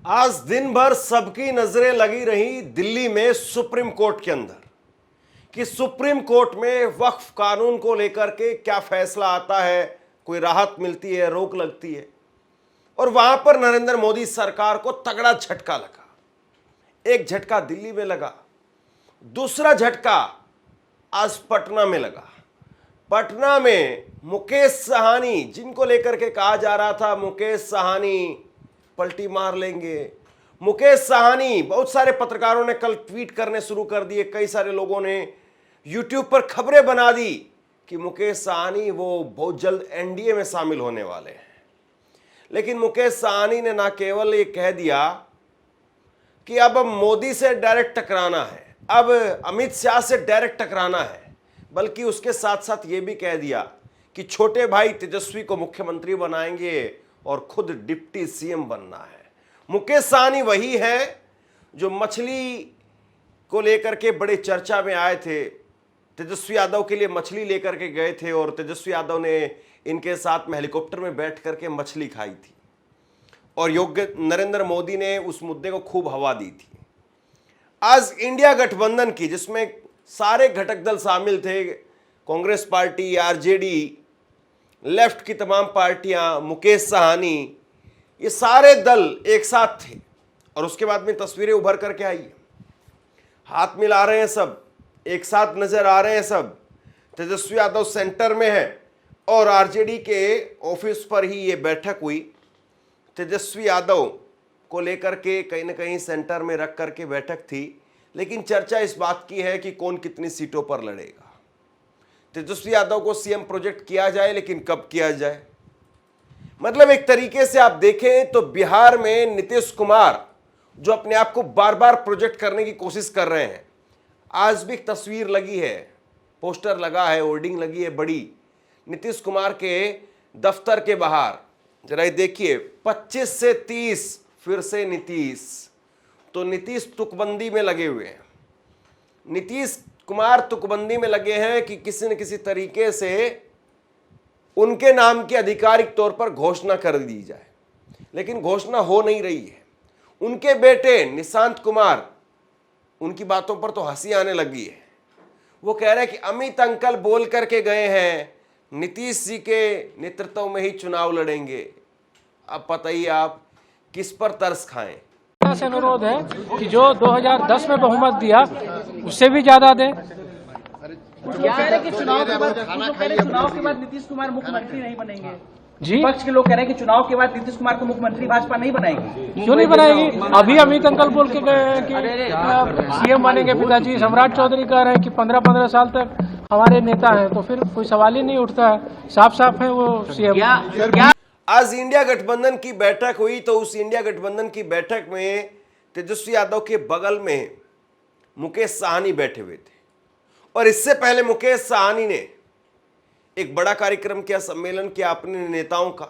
आज दिन भर सबकी नजरें लगी रही दिल्ली में सुप्रीम कोर्ट के अंदर कि सुप्रीम कोर्ट में वक्फ कानून को लेकर के क्या फैसला आता है, कोई राहत मिलती है, रोक लगती है। और वहां पर नरेंद्र मोदी सरकार को तगड़ा झटका लगा। एक झटका दिल्ली में लगा, दूसरा झटका आज पटना में लगा। पटना में मुकेश साहनी, जिनको लेकर के कहा जा रहा था मुकेश साहनी पलटी मार लेंगे, मुकेश साहनी, बहुत सारे पत्रकारों ने कल ट्वीट करने शुरू कर दिए, कई सारे लोगों ने यूट्यूब पर खबरें बना दी कि मुकेश साहनी वो बहुत जल्द एनडीए में शामिल होने वाले हैं। लेकिन मुकेश साहनी ने ना केवल ये कह दिया कि अब मोदी से डायरेक्ट टकराना है, अब अमित शाह से डायरेक्ट टकराना है, बल्कि उसके साथ साथ ये भी कह दिया कि छोटे भाई तेजस्वी को मुख्यमंत्री बनाएंगे और खुद डिप्टी सीएम बनना है। मुकेश साहनी वही है जो मछली को लेकर के बड़े चर्चा में आए थे, तेजस्वी यादव के लिए मछली लेकर के गए थे और तेजस्वी यादव ने इनके साथ में हेलीकॉप्टर में बैठ करके मछली खाई थी और योग्य नरेंद्र मोदी ने उस मुद्दे को खूब हवा दी थी। आज इंडिया गठबंधन की, जिसमें सारे घटक दल शामिल थे, कांग्रेस पार्टी, आरजेडी, लेफ्ट की तमाम पार्टियां, मुकेश साहनी, ये सारे दल एक साथ थे और उसके बाद में तस्वीरें उभर करके आई, हाथ मिला रहे हैं, सब एक साथ नजर आ रहे हैं। सब तेजस्वी यादव सेंटर में है और आरजेडी के ऑफिस पर ही ये बैठक हुई। तेजस्वी यादव को लेकर के कहीं ना कहीं सेंटर में रख करके बैठक थी, लेकिन चर्चा इस बात की है कि कौन कितनी सीटों पर लड़ेगा। तेजस्वी यादव को सीएम प्रोजेक्ट किया जाए, लेकिन कब किया जाए। मतलब एक तरीके से आप देखें तो बिहार में नीतीश कुमार जो अपने आप को बार बार प्रोजेक्ट करने की कोशिश कर रहे हैं, आज भी एक तस्वीर लगी है, पोस्टर लगा है, होर्डिंग लगी है बड़ी, नीतीश कुमार के दफ्तर के बाहर। जरा ये देखिए, 25 से 30 फिर से नीतीश। तो नीतीश तुकबंदी में लगे हुए हैं, नीतीश कुमार तुकबंदी में लगे हैं कि किसी न किसी तरीके से उनके नाम की आधिकारिक तौर पर घोषणा कर दी जाए, लेकिन घोषणा हो नहीं रही है। उनके बेटे निशांत कुमार, उनकी बातों पर तो हंसी आने लगी है। वो कह रहे हैं कि अमित अंकल बोल करके गए हैं नीतीश जी के नेतृत्व में ही चुनाव लड़ेंगे। अब बताइए आप किस पर तरस खाएं। से अनुरोध है कि जो 2010 में बहुमत दिया उससे भी ज्यादा दे। कह रहे कि चुनाव के बाद नीतीश कुमार मुख्यमंत्री नहीं बनेंगे जी, विपक्ष के लोग कह रहे हैं कि चुनाव के बाद नीतीश कुमार को मुख्यमंत्री भाजपा नहीं बनाएगी। क्यों नहीं बनाएगी? अभी अमित अंकल बोल के गए हैं कि सीएम बनेंगे पिताजी। सम्राट चौधरी कह रहे हैं कि 15-15 साल तक हमारे नेता हैं, तो फिर कोई सवाल ही नहीं उठता है, साफ साफ है वो सीएम। आज इंडिया गठबंधन की बैठक हुई तो उस इंडिया गठबंधन की बैठक में तेजस्वी यादव के बगल में मुकेश साहनी बैठे हुए थे और इससे पहले मुकेश साहनी ने एक बड़ा कार्यक्रम किया, सम्मेलन किया अपने नेताओं का,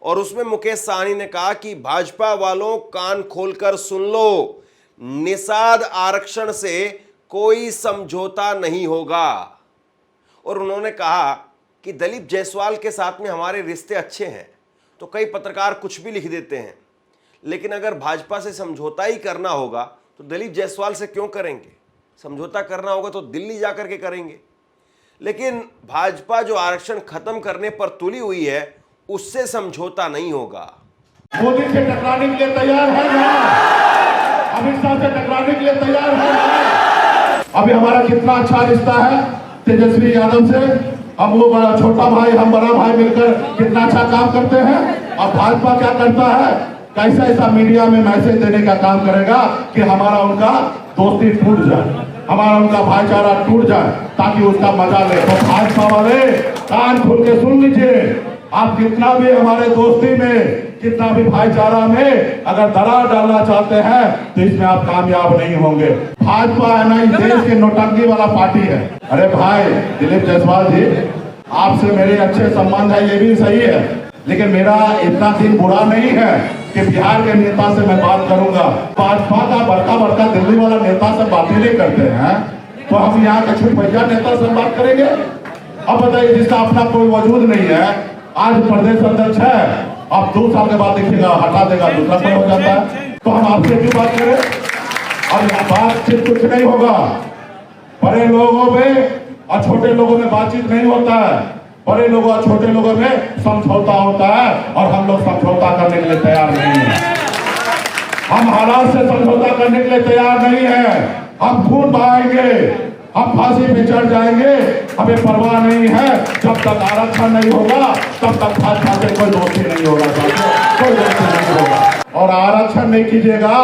और उसमें मुकेश साहनी ने कहा कि भाजपा वालों कान खोलकर सुन लो, निषाद आरक्षण से कोई समझौता नहीं होगा। और उन्होंने कहा कि दलीप जायसवाल के साथ में हमारे रिश्ते अच्छे हैं, तो कई पत्रकार कुछ भी लिख देते हैं, लेकिन अगर भाजपा से समझौता ही करना होगा तो दलीप जायसवाल से क्यों करेंगे? समझौता करना होगा तो दिल्ली जाकर के करेंगे। लेकिन भाजपा जो आरक्षण खत्म करने पर तुली हुई है, उससे समझौता नहीं होगा। मोदी से टकराने के लिए तैयार है ना? अमित शाह से टकराने के लिए तैयार है ना? अभी हमारा कितना अच्छा रिश्ता है तेजस्वी यादव से। अब वो बड़ा छोटा भाई, हम बड़ा भाई मिलकर कितना अच्छा काम करते हैं। और भाजपा क्या करता है, कैसा ऐसा मीडिया में मैसेज देने का काम करेगा कि हमारा उनका दोस्ती टूट जाए, हमारा उनका भाईचारा टूट जाए, ताकि उसका मजा ले। तो भाजपा वाले कान खोल के सुन लीजिए, आप कितना भी हमारे दोस्ती में, कितना भी भाईचारा में अगर दरार डालना चाहते हैं तो इसमें आप कामयाब नहीं होंगे। भाजपा है ना इस देश के नोटंकी वाला पार्टी है। अरे भाई दिलीप जायसवाल जी, आपसे मेरे अच्छे संबंध है, ये भी सही है, लेकिन मेरा इतना दिन बुरा नहीं है कि बिहार के नेता से मैं बात करूंगा। भाजपा का बड़का दिल्ली वाला नेता से बातें नहीं करते हैं, तो हम यहाँ के छोटे भैया नेता से बात करेंगे। अब बताइए, जिसका अपना कोई वजूद नहीं है, आज प्रदेश अध्यक्ष है, अब 2 साल के बाद देखिएगा हटा देगा, दूसरा पद हो जाता है। तो हम आपसे क्यों बात करें? अब बातचीत कुछ नहीं होगा। बड़े लोगों में और छोटे लोगों में बातचीत नहीं होता है। बड़े लोगों और छोटे लोगों में समझौता होता है और हम लोग समझौता करने के लिए तैयार नहीं है। हम हालात से समझौता करने के लिए तैयार नहीं है। हम खून बहाएंगे, हम फांसी पे चढ़ जाएंगे, हमें परवाह नहीं है। जब तक आरक्षण नहीं होगा तब तक भाजपा से कोई दोस्ती नहीं होगा, कोई दोस्ती नहीं होगा। और आरक्षण नहीं कीजिएगा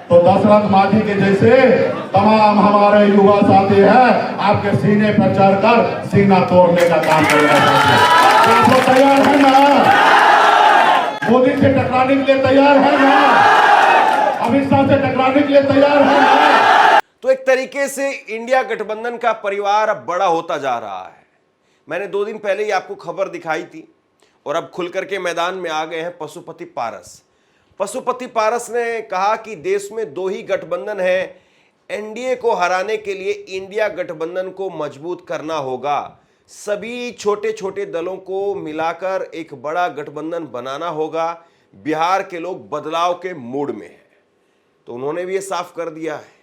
तो दशरथ मांझी के जैसे तमाम हमारे युवा साथी हैं, आपके सीने पर चढ़कर सीना तोड़ने का काम करेगा। आप लोग तैयार है ना? मोदी से टकराने के लिए तैयार है ना? अमित शाह से टकराने के लिए तैयार है ना? तो एक तरीके से इंडिया गठबंधन का परिवार अब बड़ा होता जा रहा है। मैंने 2 दिन पहले ही आपको खबर दिखाई थी और अब खुल करके मैदान में आ गए हैं पशुपति पारस। पशुपति पारस ने कहा कि देश में 2 ही गठबंधन है, एनडीए को हराने के लिए इंडिया गठबंधन को मजबूत करना होगा, सभी छोटे छोटे दलों को मिलाकर एक बड़ा गठबंधन बनाना होगा, बिहार के लोग बदलाव के मूड में हैं। तो उन्होंने भी ये साफ कर दिया है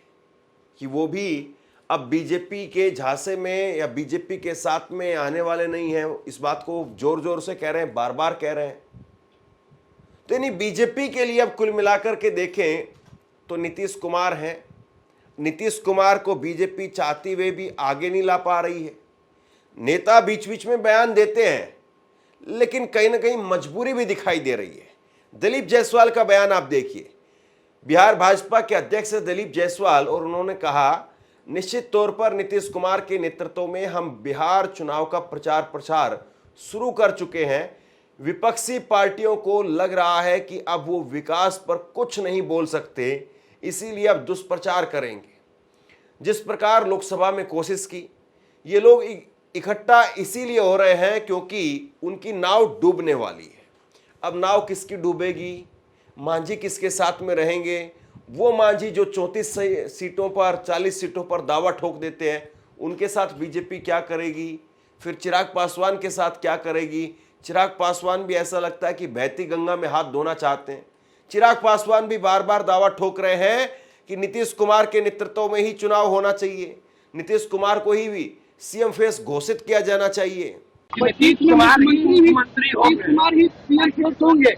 कि वो भी अब बीजेपी के झांसे में या बीजेपी के साथ में आने वाले नहीं हैं। इस बात को जोर जोर से कह रहे हैं, बार बार कह रहे हैं। तो यानी बीजेपी के लिए अब कुल मिलाकर के देखें तो नीतीश कुमार हैं। नीतीश कुमार को बीजेपी चाहती हुए भी आगे नहीं ला पा रही है। नेता बीच बीच में बयान देते हैं लेकिन कहीं ना कहीं मजबूरी भी दिखाई दे रही है। दिलीप जायसवाल का बयान आप देखिए, बिहार भाजपा के अध्यक्ष दिलीप जायसवाल, और उन्होंने कहा निश्चित तौर पर नीतीश कुमार के नेतृत्व में हम बिहार चुनाव का प्रचार प्रसार शुरू कर चुके हैं। विपक्षी पार्टियों को लग रहा है कि अब वो विकास पर कुछ नहीं बोल सकते, इसीलिए अब दुष्प्रचार करेंगे। जिस प्रकार लोकसभा में कोशिश की, ये लोग इकट्ठा इसीलिए हो रहे हैं क्योंकि उनकी नाव डूबने वाली है। अब नाव किसकी डूबेगी, मांझी किसके साथ में रहेंगे? वो मांझी जो 34 सीटों पर 40 सीटों पर दावा ठोक देते हैं, उनके साथ बीजेपी क्या करेगी? फिर चिराग पासवान के साथ क्या करेगी? चिराग पासवान भी ऐसा लगता है कि बहती गंगा में हाथ धोना चाहते हैं। चिराग पासवान भी बार बार दावा ठोक रहे हैं कि नीतीश कुमार के नेतृत्व में ही चुनाव होना चाहिए, नीतीश कुमार को ही भी सीएम फेस घोषित किया जाना चाहिए। नीतीश कुमार ही सीएम फेस होंगे।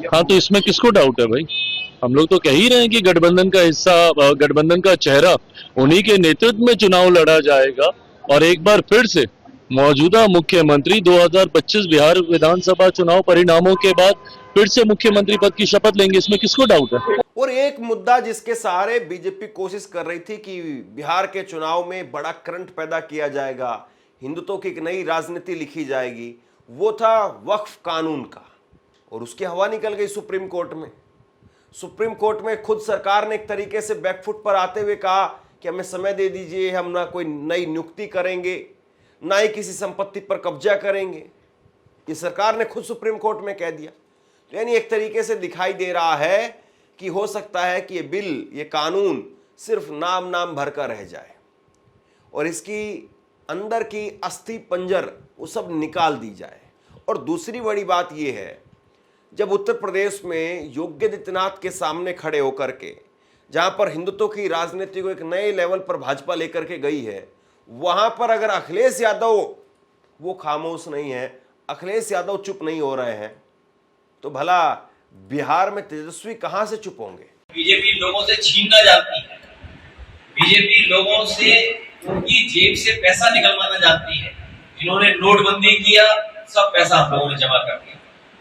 हाँ, तो इसमें किसको डाउट है भाई? हम लोग तो कह ही रहे हैं कि गठबंधन का हिस्सा, गठबंधन का चेहरा उन्हीं के नेतृत्व में चुनाव लड़ा जाएगा और एक बार फिर से मौजूदा मुख्यमंत्री 2025 बिहार विधानसभा चुनाव परिणामों के बाद फिर से मुख्यमंत्री पद की शपथ लेंगे। इसमें किसको डाउट है? और एक मुद्दा जिसके सहारे बीजेपी कोशिश कर रही थी कि बिहार के चुनाव में बड़ा करंट पैदा किया जाएगा, हिंदुत्व की एक नई राजनीति लिखी जाएगी, वो था वक्फ कानून का। और उसकी हवा निकल गई सुप्रीम कोर्ट में। सुप्रीम कोर्ट में खुद सरकार ने एक तरीके से बैकफुट पर आते हुए कहा कि हमें समय दे दीजिए, हम ना कोई नई नियुक्ति करेंगे, ना ही किसी संपत्ति पर कब्जा करेंगे। ये सरकार ने खुद सुप्रीम कोर्ट में कह दिया। तो यानी एक तरीके से दिखाई दे रहा है कि हो सकता है कि ये बिल, ये कानून सिर्फ नाम भर कर रह जाए और इसकी अंदर की अस्थि पंजर वो सब निकाल दी जाए। और दूसरी बड़ी बात यह है, जब उत्तर प्रदेश में योगी आदित्यनाथ के सामने खड़े होकर के, जहां पर हिंदुत्व की राजनीति को एक नए लेवल पर भाजपा लेकर के गई है, वहां पर अगर अखिलेश यादव वो खामोश नहीं है, अखिलेश यादव चुप नहीं हो रहे हैं, तो भला बिहार में तेजस्वी कहां से चुप होंगे? बीजेपी लोगों से छीनना जानती है, बीजेपी लोगों से उनकी जेब से पैसा निकलवाना जानती है। इन्होंने नोटबंदी किया, सब पैसा हम लोगों ने जमा कर दिया।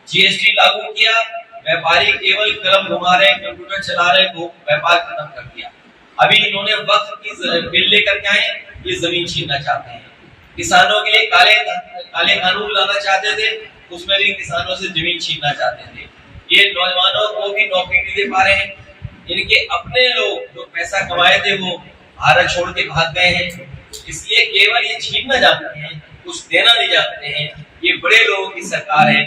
जीएसटी लागू किया, व्यापारी केवल कलम घुमा रहे, कंप्यूटर चला रहे, वो व्यापार खत्म कर दिया। अभी इन्होंने वक्फ की बिल लेकर के आए, ये जमीन छीनना चाहते हैं। किसानों के लिए काले कानून लाना चाहते थे, उसमें भी किसानों से जमीन छीनना चाहते थे। ये नौजवानों को भी नौकरी नहीं दे पा रहे हैं। इनके अपने लोग जो पैसा कमाए थे वो भारत छोड़ के भाग गए हैं, इसलिए केवल ये छीनना जानते हैं, कुछ देना नहीं जानते हैं। ये बड़े लोगों की सरकार है।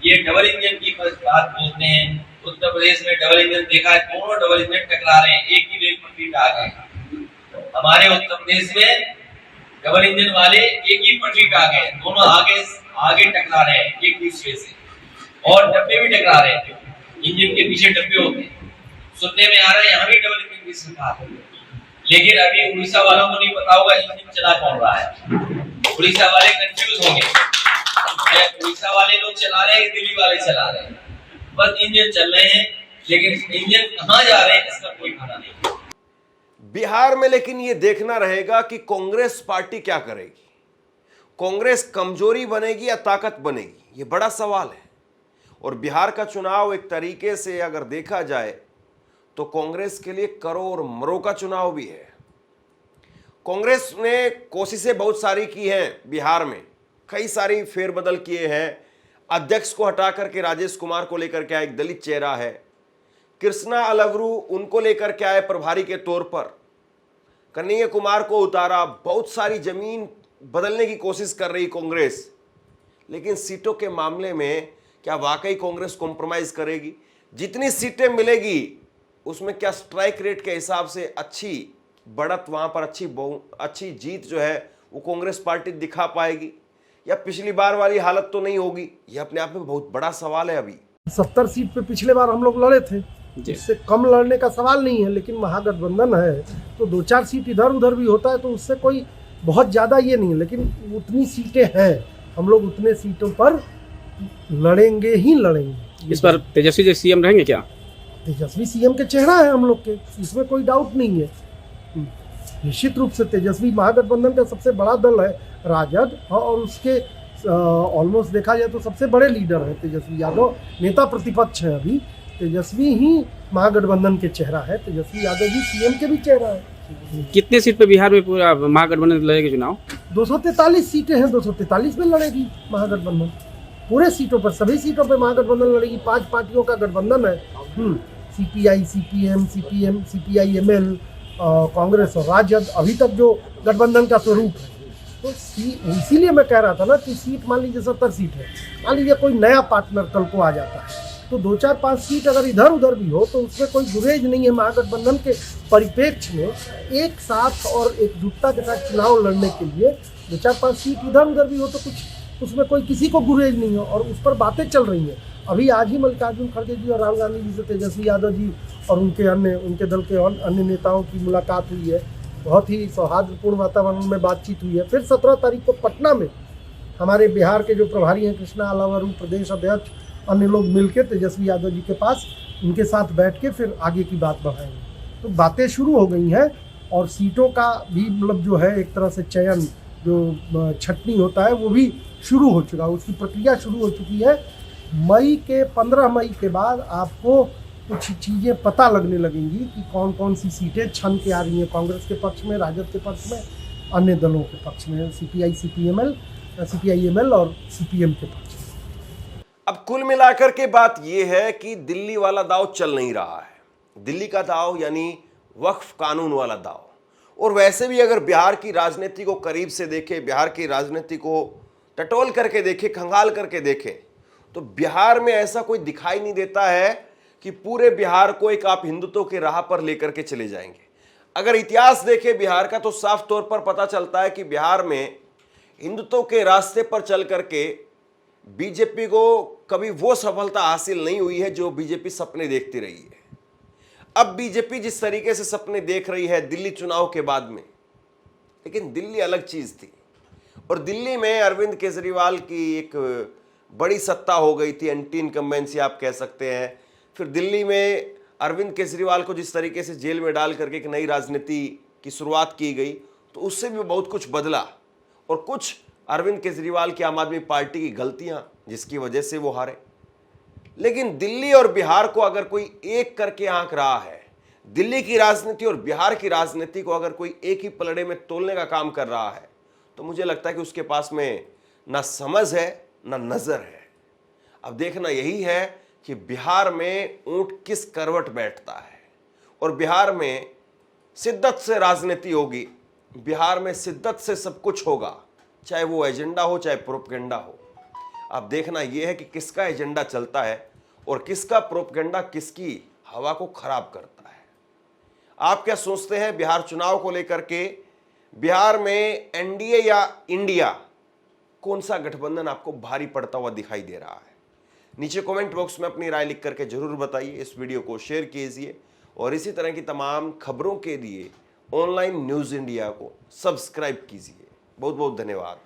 ये डबल इंजन की बात बोलते हैं। उत्तर प्रदेश में डबल इंजन देखा है, दोनों डबल इंजन टकरा रहे हैं, एक ही रेल पटरी पे आ गए। हमारे उत्तर प्रदेश में डबल इंजन वाले एक ही पटरी पे आ गए, दोनों आगे टकरा रहे हैं एक दूसरे से, और डब्बे भी टकरा रहे हैं। इंजन के पीछे डब्बे होते हैं। सुनने में आ रहा है यहाँ भी डबल इंजन की सरकार है, लेकिन अभी उड़ीसा वालों को नहीं पता होगा इंजन चला कौन रहा है। उड़ीसा वाले कंफ्यूज होंगे, उड़ीसा वाले लोग चला रहे हैं, दिल्ली वाले चला रहे हैं, बस इंजन चल रहे हैं, लेकिन इंजन कहाँ जा रहे हैं इसका कोई पता नहीं। बिहार में लेकिन यह देखना रहेगा कि कांग्रेस पार्टी क्या करेगी। कांग्रेस कमजोरी बनेगी या ताकत बनेगी, यह बड़ा सवाल है। और बिहार का चुनाव एक तरीके से अगर देखा जाए तो कांग्रेस के लिए करो और मरो का चुनाव भी है। कांग्रेस ने कोशिशें बहुत सारी की हैं बिहार में, कई सारी फेरबदल किए हैं। अध्यक्ष को हटा करके राजेश कुमार को लेकर के आए, एक दलित चेहरा है। कृष्णा अलवरू उनको लेकर के आए प्रभारी के तौर पर, कन्हैया कुमार को उतारा। बहुत सारी जमीन बदलने की कोशिश कर रही कांग्रेस, लेकिन सीटों के मामले में क्या वाकई कांग्रेस कॉम्प्रोमाइज करेगी? जितनी सीटें मिलेगी उसमें क्या स्ट्राइक रेट के हिसाब से अच्छी बढ़त, वहां पर अच्छी जीत जो है वो कांग्रेस पार्टी दिखा पाएगी, या पिछली बार वाली हालत तो नहीं होगी? यह अपने आप में बहुत बड़ा सवाल है। अभी 70 सीट पे पिछले बार हम लोग लड़े थे, इससे कम लड़ने का सवाल नहीं है, लेकिन महागठबंधन है तो 2-4 सीट इधर उधर भी होता है, तो उससे कोई बहुत ज़्यादा ये नहीं है। लेकिन उतनी सीटें हैं, हम लोग उतने सीटों पर लड़ेंगे ही लड़ेंगे। इस बार तेजस्वी जी सीएम रहेंगे क्या? तेजस्वी सीएम के चेहरा है हम लोग के, इसमें कोई डाउट नहीं है। निश्चित रूप से तेजस्वी महागठबंधन का सबसे बड़ा दल है राजद, और उसके ऑलमोस्ट देखा जाए तो सबसे बड़े लीडर हैं तेजस्वी यादव, नेता प्रतिपक्ष है अभी। तेजस्वी ही महागठबंधन के चेहरा है, तेजस्वी यादव जी सीएम के भी चेहरा है। कितने सीट पे बिहार में पूरा महागठबंधन लड़ेगी चुनाव? 243 सीटें हैं, 243 में लड़ेगी महागठबंधन। पूरे सीटों पर, सभी सीटों पर महागठबंधन लड़ेगी। 5 पार्टियों का गठबंधन है, CPI, CPM, CPM, CPI ML, Congress और राजद, अभी तक जो गठबंधन का स्वरूप है। तो इसीलिए मैं कह रहा था ना कि सीट मान लीजिए 70 सीट है, मान लीजिए कोई नया पार्टनर कल को आ जाता है, तो 2-4-5 सीट अगर इधर उधर भी हो तो उसमें कोई गुरेज नहीं है। महागठबंधन के परिप्रेक्ष्य में एक साथ और एकजुटता के साथ चुनाव लड़ने के लिए 2-4-5 सीट इधर उधर भी हो तो कुछ उसमें कोई किसी को गुरेज नहीं हो, और उस पर बातें चल रही हैं। अभी आज ही मल्लिकार्जुन खड़गे जी और राहुल गांधी जी से तेजस्वी यादव जी और उनके दल के अन्य नेताओं की मुलाकात हुई है, बहुत ही सौहार्दपूर्ण वातावरण में बातचीत हुई है। फिर 17 तारीख को पटना में हमारे बिहार के जो प्रभारी हैं कृष्णा अलवरू, प्रदेश अध्यक्ष, अन्य लोग मिलकर तेजस्वी यादव जी के पास उनके साथ बैठ के फिर आगे की बात बढ़ाएंगे। तो बातें शुरू हो गई हैं, और सीटों का भी मतलब जो है एक तरह से चयन, जो छटनी होता है वो भी शुरू हो चुका है, उसकी प्रक्रिया शुरू हो चुकी है। 15 मई के बाद आपको कुछ चीज़ें पता लगने लगेंगी कि कौन कौन सी सीटें छन के आ रही हैं, कांग्रेस के पक्ष में, राजद के पक्ष में, अन्य दलों के पक्ष में, सीपीआईएमएल और सीपीएम के पक्ष में। अब कुल मिलाकर के बात यह है कि दिल्ली वाला दाव चल नहीं रहा है। दिल्ली का दाव यानी वक्फ कानून वाला दाव। और वैसे भी अगर बिहार की राजनीति को करीब से देखे, बिहार की राजनीति को टटोल करके देखे, खंगाल करके देखे, तो बिहार में ऐसा कोई दिखाई नहीं देता है कि पूरे बिहार को एक आप हिंदुत्व के राह पर लेकर के चले जाएंगे। अगर इतिहास देखें बिहार का तो साफ तौर पर पता चलता है कि बिहार में हिंदुत्व के रास्ते पर चल करके बीजेपी को कभी वो सफलता हासिल नहीं हुई है जो बीजेपी सपने देखती रही है। अब बीजेपी जिस तरीके से सपने देख रही है दिल्ली चुनाव के बाद में, लेकिन दिल्ली अलग चीज थी, और दिल्ली में अरविंद केजरीवाल की एक बड़ी सत्ता हो गई थी, एंटी इनकम्बेंसी आप कह सकते हैं। फिर दिल्ली में अरविंद केजरीवाल को जिस तरीके से जेल में डाल करके एक नई राजनीति की शुरुआत की गई, तो उससे भी बहुत कुछ बदला, और कुछ अरविंद केजरीवाल की आम आदमी पार्टी की गलतियां जिसकी वजह से वो हारे। लेकिन दिल्ली और बिहार को अगर कोई एक करके आंक रहा है, दिल्ली की राजनीति और बिहार की राजनीति को अगर कोई एक ही पलड़े में तोलने का काम कर रहा है, तो मुझे लगता है कि उसके पास में ना समझ है ना नजर है। अब देखना यही है कि बिहार में ऊंट किस करवट बैठता है, और बिहार में शिद्दत से राजनीति होगी, बिहार में शिद्दत से सब कुछ होगा, चाहे वो एजेंडा हो चाहे प्रोपगेंडा हो। अब देखना यह है कि किसका एजेंडा चलता है और किसका प्रोपगेंडा किसकी हवा को खराब करता है। आप क्या सोचते हैं बिहार चुनाव को लेकर के? बिहार में एनडीए या इंडिया, कौन सा गठबंधन आपको भारी पड़ता हुआ दिखाई दे रहा है? नीचे कमेंट बॉक्स में अपनी राय लिख करके जरूर बताइए। इस वीडियो को शेयर कीजिए और इसी तरह की तमाम खबरों के लिए ऑनलाइन न्यूज़ इंडिया को सब्सक्राइब कीजिए। बहुत बहुत धन्यवाद।